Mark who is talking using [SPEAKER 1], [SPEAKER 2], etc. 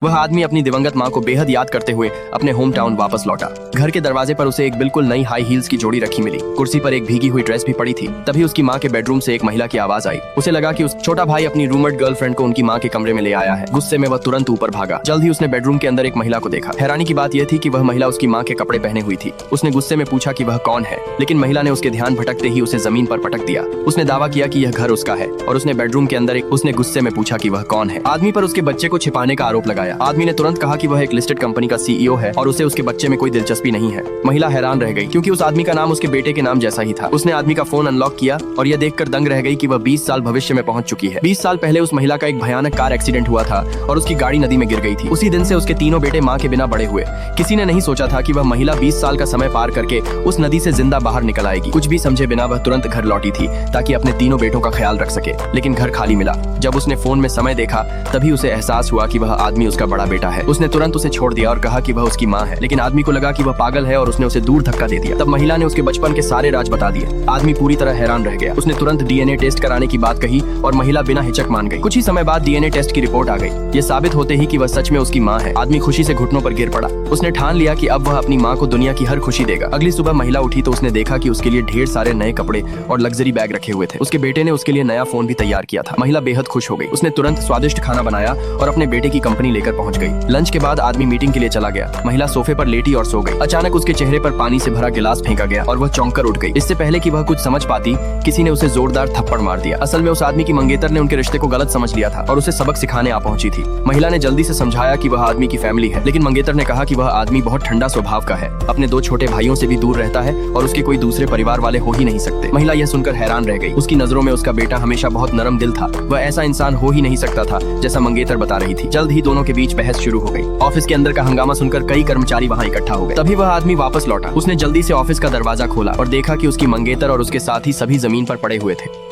[SPEAKER 1] वह आदमी अपनी दिवंगत माँ को बेहद याद करते हुए अपने होम टाउन वापस लौटा। घर के दरवाजे पर उसे एक बिल्कुल नई हाई हील्स की जोड़ी रखी मिली। कुर्सी पर एक भीगी हुई ड्रेस भी पड़ी थी। तभी उसकी माँ के बेडरूम से एक महिला की आवाज आई। उसे लगा कि उस छोटा भाई अपनी रूममेट गर्लफ्रेंड को उनकी माँ के कमरे में ले आया है। गुस्से में वह तुरंत ऊपर भागा। जल्द ही उसने बेडरूम के अंदर एक महिला को देखा। हैरानी की बात यह थी कि वह महिला उसकी माँ के कपड़े पहने हुई थी। उसने गुस्से में पूछा कि वह कौन है, लेकिन महिला ने उसके ध्यान भटकते ही उसे जमीन पर पटक दिया। उसने दावा किया कि यह घर उसका है और उसने बेडरूम के अंदर उसने गुस्से में पूछा कि वह कौन है। आदमी पर उसके बच्चे को छिपाने का आरोप लगाया। आदमी ने तुरंत कहा कि वह एक लिस्टेड कंपनी का सीईओ है और उसे उसके बच्चे में कोई दिलचस्पी नहीं है। महिला हैरान रह गई क्योंकि उस आदमी का नाम उसके बेटे के नाम जैसा ही था। उसने आदमी का फोन अनलॉक किया और यह देखकर दंग रह गई कि वह 20 साल भविष्य में पहुंच चुकी है। 20 साल पहले उस महिला का एक भयानक कार एक्सीडेंट हुआ था और उसकी गाड़ी नदी में गिर गई थी। उसी दिन से उसके तीनों बेटे माँ के बिना बड़े हुए। किसी ने नहीं सोचा था कि वह महिला 20 साल का समय पार करके उस नदी से जिंदा बाहर निकल आएगी। कुछ भी समझे बिना वह तुरंत घर लौटी थी ताकि अपने तीनों बेटों का ख्याल रख सके, लेकिन घर खाली मिला। जब उसने फोन में समय देखा तभी उसे एहसास हुआ कि वह आदमी उसका बड़ा बेटा है। उसने तुरंत उसे छोड़ दिया और कहा कि वह उसकी माँ है, लेकिन आदमी को लगा कि वह पागल है और उसने उसे दूर धक्का दे दिया। तब महिला ने उसके बचपन के सारे राज बता दिए। आदमी पूरी तरह हैरान रह गया। उसने तुरंत डीएनए टेस्ट कराने की बात कही और महिला बिना हिचक मान गई। कुछ ही समय बाद डीएनए टेस्ट की रिपोर्ट आ गई। ये साबित होते ही कि वह सच में उसकी माँ है। आदमी खुशी से घुटनों पर गिर पड़ा। उसने ठान लिया कि अब वह अपनी माँ को दुनिया की हर खुशी देगा। अगली सुबह महिला उठी तो उसने देखा कि उसके लिए ढेर सारे नए कपड़े और लग्जरी बैग रखे हुए थे। उसके बेटे ने उसके लिए नया फोन भी तैयार किया था। महिला बेहद खुश हो गई। उसने तुरंत स्वादिष्ट खाना बनाया और अपने बेटे की कंपनी लेकर पहुंच गई। लंच के बाद आदमी मीटिंग के लिए चला गया। महिला सोफे पर लेटी और सो गई। अचानक उसके चेहरे पर पानी से भरा गिलास फेंका गया और वह चौंक कर उठ गई। इससे पहले कि वह कुछ समझ पाती, किसी ने उसे जोरदार थप्पड़ मार दिया। असल में उस आदमी की मंगेतर ने उनके रिश्ते को गलत समझ लिया था और उसे सबक सिखाने आ पहुंची थी। महिला ने जल्दी से समझाया कि वह आदमी की फैमिली है, लेकिन मंगेतर ने कहा कि वह आदमी बहुत ठंडा स्वभाव का है, अपने 2 छोटे भाइयों से भी दूर रहता है और उसके कोई दूसरे परिवार वाले हो ही नहीं सकते। महिला यह सुनकर हैरान रह गई। उसकी नजरों में उसका बेटा हमेशा बहुत नरम दिल था। वह ऐसा इंसान हो ही नहीं सकता था जैसा मंगेतर बता रही थी। जल्द ही दोनों के बीच बहस शुरू हो गई। ऑफिस के अंदर का हंगामा सुनकर कई कर्मचारी वहाँ इकट्ठा हो गए। तभी वह आदमी वापस लौटा। उसने जल्दी से ऑफिस का दरवाजा खोला और देखा कि उसकी मंगेतर और उसके साथी सभी जमीन पर पड़े हुए थे।